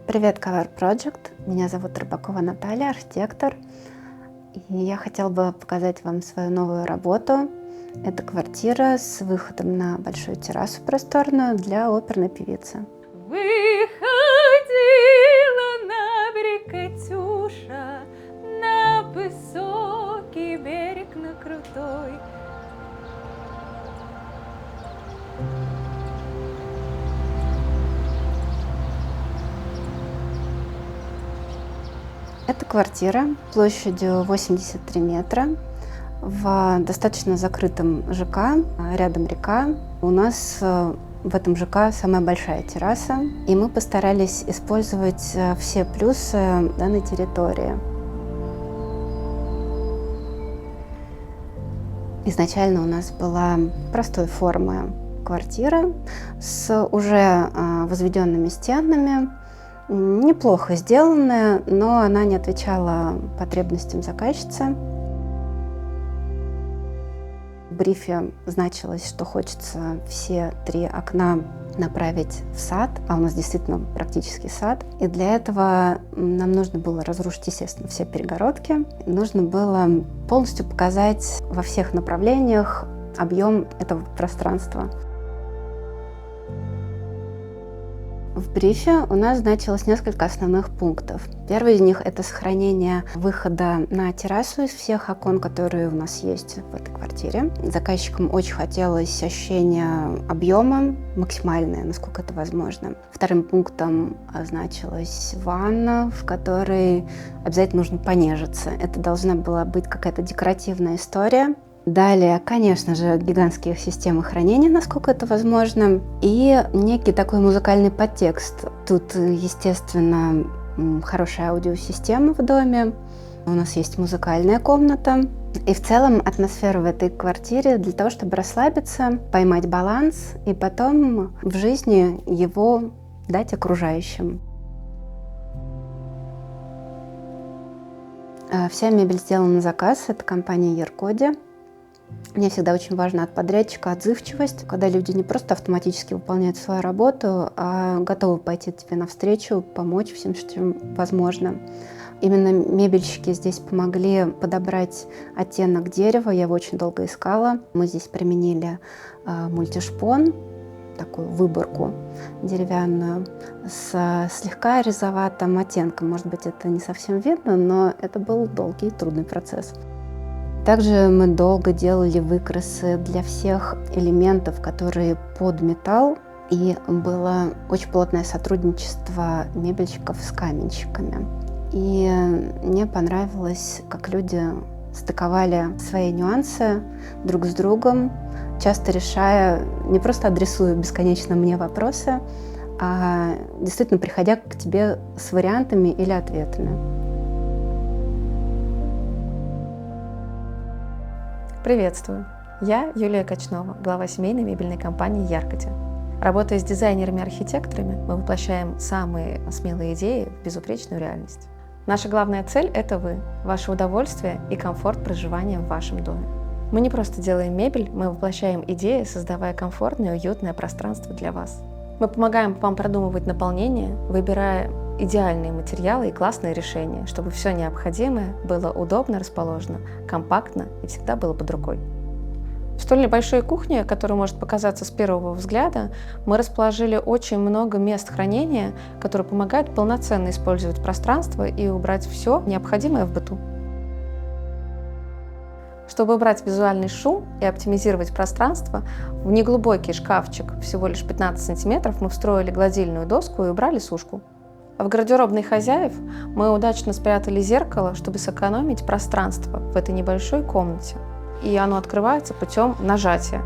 Привет, Cover Project. Меня зовут Рыбакова Наталья, архитектор. И я хотела бы показать вам свою новую работу. Это квартира с выходом на большую террасу просторную для оперной певицы. Выходила на берег Катюша, на высокий берег, на крутой. Это квартира площадью 83 метра в достаточно закрытом ЖК, рядом река. У нас в этом ЖК самая большая терраса, и мы постарались использовать все плюсы данной территории. Изначально у нас была простой формы квартира с уже возведенными стенами, неплохо сделанная, но она не отвечала потребностям заказчицы. В брифе значилось, что хочется все 3 окна направить в сад, а у нас действительно практически сад. И для этого нам нужно было разрушить, естественно, все перегородки. Нужно было полностью показать во всех направлениях объем этого пространства. В брифе у нас значилось несколько основных пунктов. Первый из них – это сохранение выхода на террасу из всех окон, которые у нас есть в этой квартире. Заказчикам очень хотелось ощущение объема максимальное, насколько это возможно. Вторым пунктом значилась ванна, в которой обязательно нужно понежиться. Это должна была быть какая-то декоративная история. Далее, конечно же, гигантские системы хранения, насколько это возможно, и некий такой музыкальный подтекст. Тут, естественно, хорошая аудиосистема в доме, у нас есть музыкальная комната. И в целом атмосфера в этой квартире для того, чтобы расслабиться, поймать баланс и потом в жизни его дать окружающим. Вся мебель сделана на заказ, это компания Еркоди. Мне всегда очень важна от подрядчика отзывчивость, когда люди не просто автоматически выполняют свою работу, а готовы пойти тебе навстречу, помочь всем, чем возможно. Именно мебельщики здесь помогли подобрать оттенок дерева, я его очень долго искала. Мы здесь применили мультишпон, такую выборку деревянную, с слегка розоватым оттенком. Может быть, это не совсем видно, но это был долгий и трудный процесс. Также мы долго делали выкрасы для всех элементов, которые под металл, и было очень плотное сотрудничество мебельщиков с каменщиками. И мне понравилось, как люди стыковали свои нюансы друг с другом, часто решая, не просто адресуя бесконечно мне вопросы, а действительно приходя к тебе с вариантами или ответами. Приветствую! Я Юлия Качнова, глава семейной мебельной компании Яркоти. Работая с дизайнерами-архитекторами, мы воплощаем самые смелые идеи в безупречную реальность. Наша главная цель – это вы, ваше удовольствие и комфорт проживания в вашем доме. Мы не просто делаем мебель, мы воплощаем идеи, создавая комфортное и уютное пространство для вас. Мы помогаем вам продумывать наполнение, выбирая идеальные материалы и классные решения, чтобы все необходимое было удобно расположено, компактно и всегда было под рукой. В столь небольшой кухне, которая может показаться с первого взгляда, мы расположили очень много мест хранения, которые помогают полноценно использовать пространство и убрать все необходимое в быту. Чтобы убрать визуальный шум и оптимизировать пространство, в неглубокий шкафчик всего лишь 15 см мы встроили гладильную доску и убрали сушку. В гардеробной хозяев мы удачно спрятали зеркало, чтобы сэкономить пространство в этой небольшой комнате. И оно открывается путем нажатия.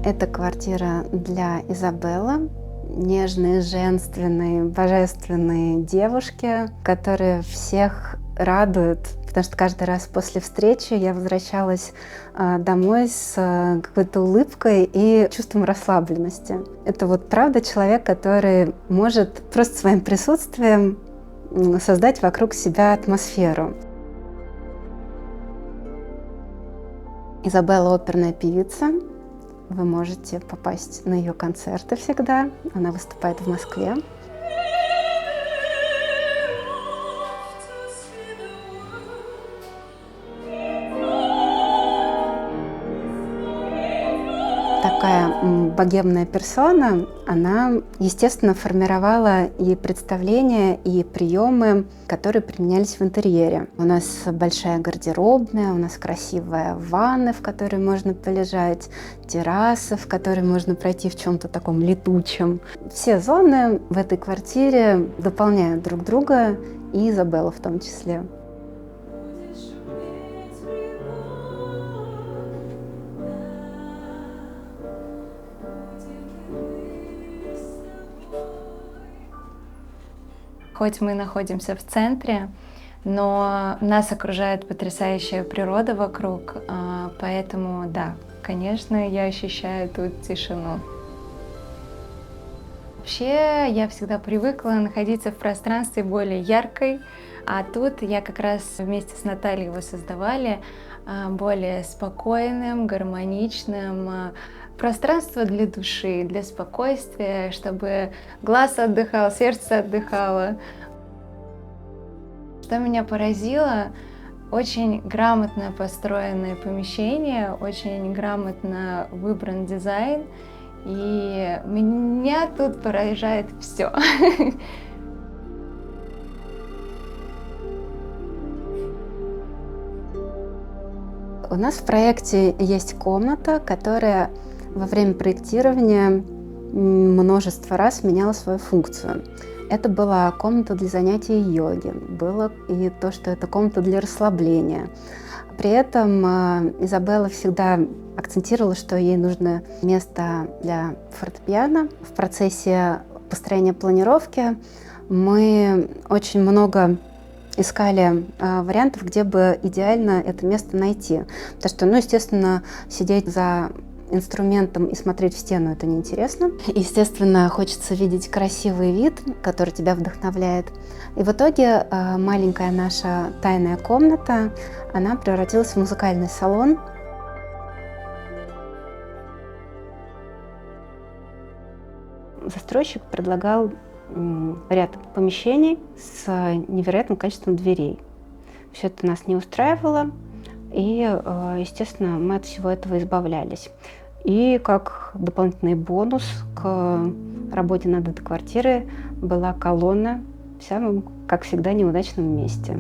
Это квартира для Изабеллы, нежной, женственной, божественной девушки, которая всех радует, потому что каждый раз после встречи я возвращалась домой с какой-то улыбкой и чувством расслабленности. Это вот правда человек, который может просто своим присутствием создать вокруг себя атмосферу. Изабелла — оперная певица, вы можете попасть на ее концерты всегда. Она выступает в Москве. Такая богемная персона, она, естественно, формировала и представления, и приемы, которые применялись в интерьере. У нас большая гардеробная, у нас красивая ванна, в которой можно полежать, терраса, в которой можно пройти в чем-то таком летучем. Все зоны в этой квартире дополняют друг друга, и Изабелла в том числе. Хоть мы находимся в центре, но нас окружает потрясающая природа вокруг, поэтому да, конечно, я ощущаю тут тишину. Вообще, я всегда привыкла находиться в пространстве более яркой, а тут я как раз вместе с Натальей его создавали более спокойным, гармоничным, пространство для души, для спокойствия, чтобы глаз отдыхал, сердце отдыхало. Что меня поразило, очень грамотно построенное помещение, очень грамотно выбран дизайн, и меня тут поражает все. У нас в проекте есть комната, которая во время проектирования множество раз меняла свою функцию. Это была комната для занятий йоги, было и то, что это комната для расслабления. При этом Изабелла всегда акцентировала, что ей нужно место для фортепиано. В процессе построения планировки мы очень много искали вариантов, где бы идеально это место найти. Потому что, естественно, сидеть за инструментом и смотреть в стену — это неинтересно. Естественно, хочется видеть красивый вид, который тебя вдохновляет. И в итоге маленькая наша тайная комната, она превратилась в музыкальный салон. Застройщик предлагал ряд помещений с невероятным количеством дверей. Все это нас не устраивало, и, естественно, мы от всего этого избавлялись. И как дополнительный бонус к работе над этой квартирой была колонна в самом, как всегда, неудачном месте.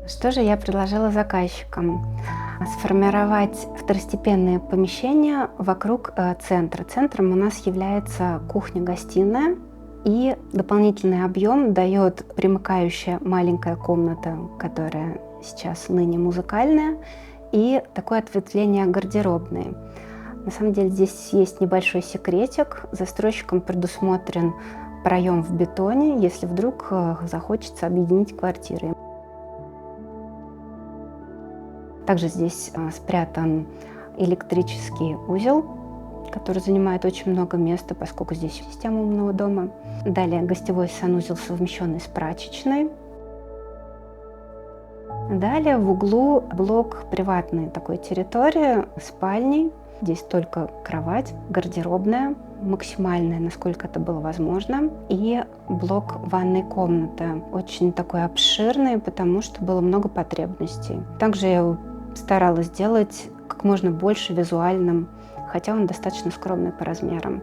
Что же я предложила заказчикам? Сформировать второстепенные помещения вокруг центра. Центром у нас является кухня-гостиная, и дополнительный объем дает примыкающая маленькая комната, которая сейчас ныне музыкальная, и такое ответвление гардеробной. На самом деле здесь есть небольшой секретик. Застройщиком предусмотрен проем в бетоне, если вдруг захочется объединить квартиры. Также здесь спрятан электрический узел, который занимает очень много места, поскольку здесь система умного дома. Далее гостевой санузел, совмещенный с прачечной. Далее в углу блок приватной такой территории, спальни. Здесь только кровать, гардеробная, максимальная, насколько это было возможно, и блок ванной комнаты. Очень такой обширный, потому что было много потребностей. Также я старалась сделать как можно больше визуальным, хотя он достаточно скромный по размерам.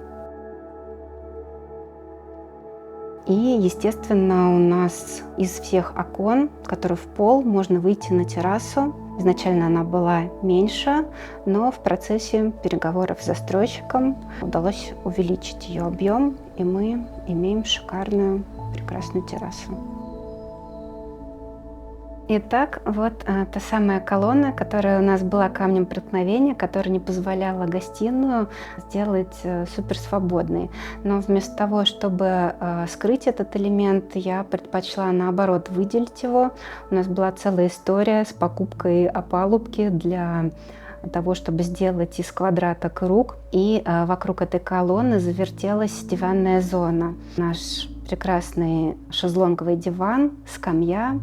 И, естественно, у нас из всех окон, которые в пол, можно выйти на террасу. Изначально она была меньше, но в процессе переговоров с застройщиком удалось увеличить ее объем, и мы имеем шикарную, прекрасную террасу. Итак, вот та самая колонна, которая у нас была камнем преткновения, которая не позволяла гостиную сделать суперсвободной. Но вместо того, чтобы скрыть этот элемент, я предпочла, наоборот, выделить его. У нас была целая история с покупкой опалубки для того, чтобы сделать из квадрата круг. И вокруг этой колонны завертелась диванная зона. Наш прекрасный шезлонговый диван, скамья,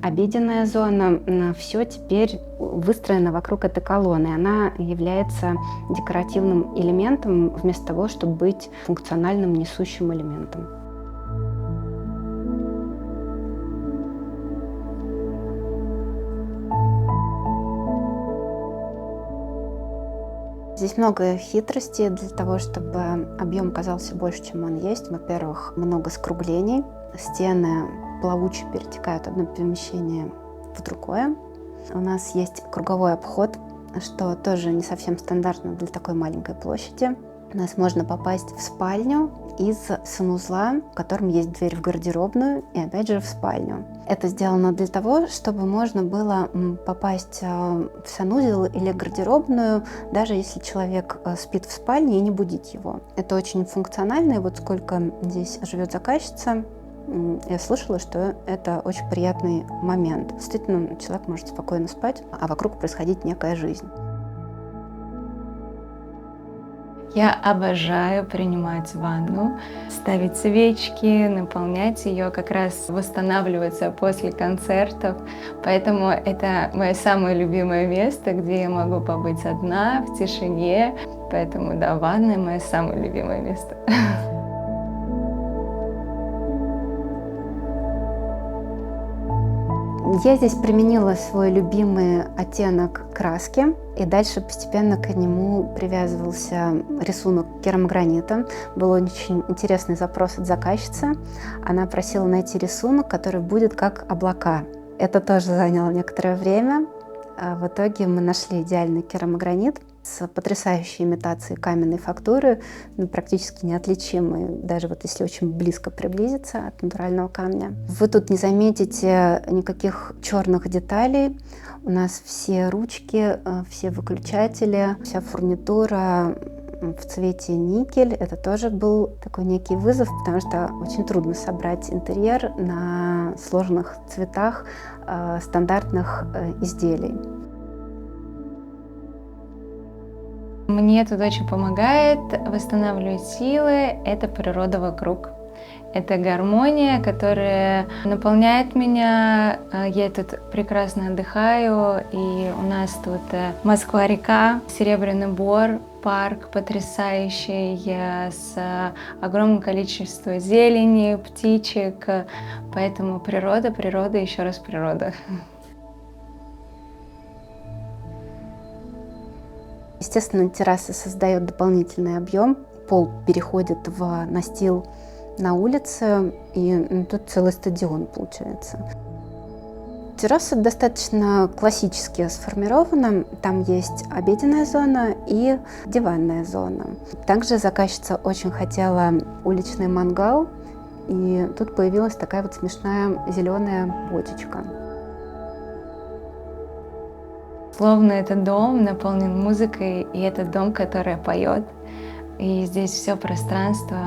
Обеденная зона, все теперь выстроено вокруг этой колонны. Она является декоративным элементом вместо того, чтобы быть функциональным несущим элементом. Здесь много хитростей для того, чтобы объем казался больше, чем он есть. Во-первых, много скруглений. Стены плавуче перетекают одно помещение в другое. У нас есть круговой обход, что тоже не совсем стандартно для такой маленькой площади. У нас можно попасть в спальню из санузла, в котором есть дверь в гардеробную и опять же в спальню. Это сделано для того, чтобы можно было попасть в санузел или гардеробную, даже если человек спит в спальне, и не будить его. Это очень функционально, и вот сколько здесь живет заказчица, я слышала, что это очень приятный момент. Действительно, человек может спокойно спать, а вокруг происходить некая жизнь. Я обожаю принимать ванну, ставить свечки, наполнять ее, как раз восстанавливаться после концертов. Поэтому это мое самое любимое место, где я могу побыть одна, в тишине. Поэтому, да, ванная — мое самое любимое место. Я здесь применила свой любимый оттенок краски, и дальше постепенно к нему привязывался рисунок керамогранита. Был очень интересный запрос от заказчицы. Она просила найти рисунок, который будет как облака. Это тоже заняло некоторое время. В итоге мы нашли идеальный керамогранит с потрясающей имитацией каменной фактуры, практически неотличимой, даже вот если очень близко приблизиться от натурального камня. Вы тут не заметите никаких черных деталей. У нас все ручки, все выключатели, вся фурнитура в цвете никель. Это тоже был такой некий вызов, потому что очень трудно собрать интерьер на сложных цветах стандартных изделий. Мне тут очень помогает восстанавливать силы. Это природа вокруг. Это гармония, которая наполняет меня. Я тут прекрасно отдыхаю. И у нас тут Москва-река, Серебряный Бор, парк потрясающий с огромным количеством зелени, птичек. Поэтому природа, природа, еще раз природа. Естественно, терраса создает дополнительный объем. Пол переходит в настил на улице, и тут целый стадион получается. Терраса достаточно классически сформирована. Там есть обеденная зона и диванная зона. Также заказчица очень хотела уличный мангал, и тут появилась такая вот смешная зеленая бочечка. Словно этот дом наполнен музыкой, и это дом, который поет. И здесь все пространство,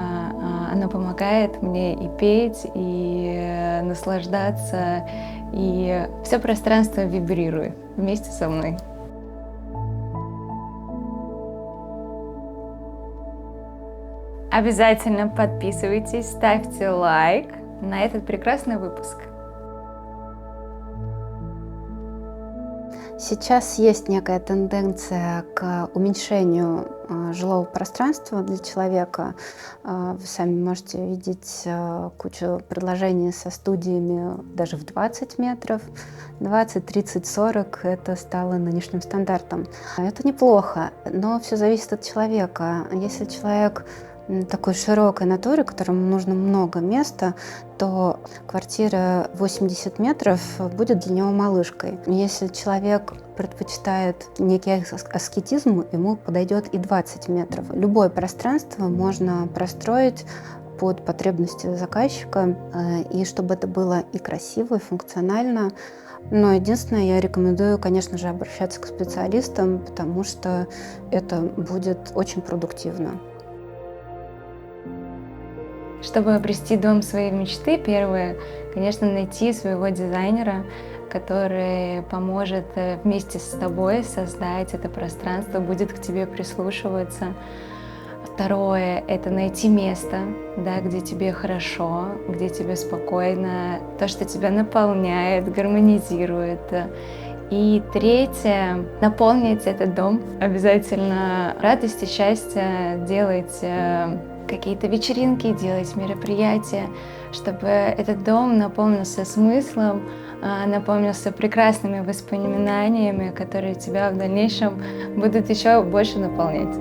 оно помогает мне и петь, и наслаждаться, и все пространство вибрирует вместе со мной. Обязательно подписывайтесь, ставьте лайк на этот прекрасный выпуск. Сейчас есть некая тенденция к уменьшению жилого пространства для человека. Вы сами можете видеть кучу предложений со студиями даже в 20 метров. 20, 30, 40 – это стало нынешним стандартом. Это неплохо, но все зависит от человека. Если человек такой широкой натуры, которому нужно много места, то квартира 80 метров будет для него малышкой. Если человек предпочитает некий аскетизм, ему подойдет и 20 метров. Любое пространство можно простроить под потребности заказчика, и чтобы это было и красиво, и функционально. Но единственное, я рекомендую, конечно же, обращаться к специалистам, потому что это будет очень продуктивно. Чтобы обрести дом своей мечты, первое, конечно, найти своего дизайнера, который поможет вместе с тобой создать это пространство, будет к тебе прислушиваться. Второе — это найти место, да, где тебе хорошо, где тебе спокойно, то, что тебя наполняет, гармонизирует. И третье — наполнить этот дом. Обязательно радость и счастье, делать какие-то вечеринки, делать мероприятия, чтобы этот дом наполнился смыслом, наполнился прекрасными воспоминаниями, которые тебя в дальнейшем будут еще больше наполнять.